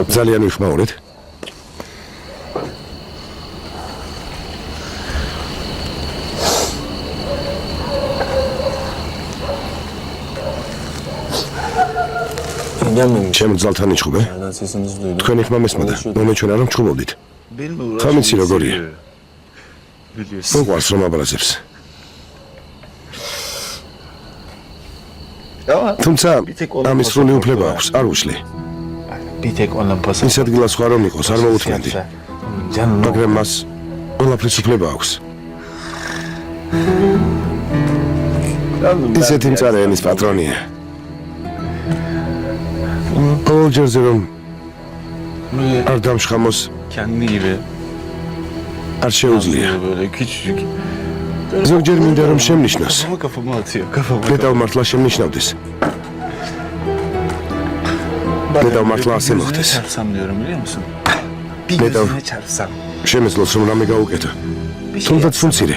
ძალიან ვიხმაურეთ. ჩემ ძალთან იჩხუბე. თქვენი ხმა მესმოდა. მომეჩვენა რომ ჩხუბობდით. ხამიცი როგორია? მოყვარს რომ აბალაზებს. თუმცა ამის სრული უფლება აქვს, არ უშლი. ის ადგილას სხვა რომ იყოს, არ მოუთმენდი. მაგრამ მას ყველაფრის უფლება აქვს. ისეთი მწარე ენის პატრონია. ყოველ ჯერზე რომ არ დამშხამოს არ შეუძლია. ზოგჯერ მინდა რომ შემნიშნოს. დედავმართლა შემნიშნავდეს. დედავმართლა ასე მოხდეს. დედავ შემეძლოს რომ რამე გაუკეთო. თუნდაც ფუნცირე.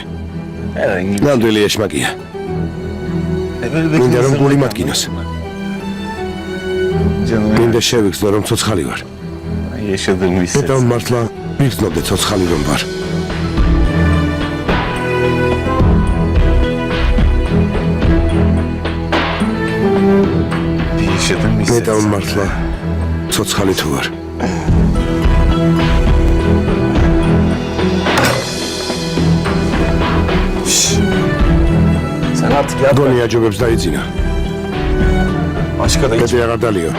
ნამდვილი ეშმაკია. მინდა რომ გული მატკინოს. მინდა შევიგრძნო რომ ცოცხალი ვარ. დედავმართლა ვიგრძნობდე ცოცხალი რომ ვარ. მე დავმართლა ცოცხალი თუ ვარ. გონი აჯობებს დაიძინა. გეტი აღარ დალიო.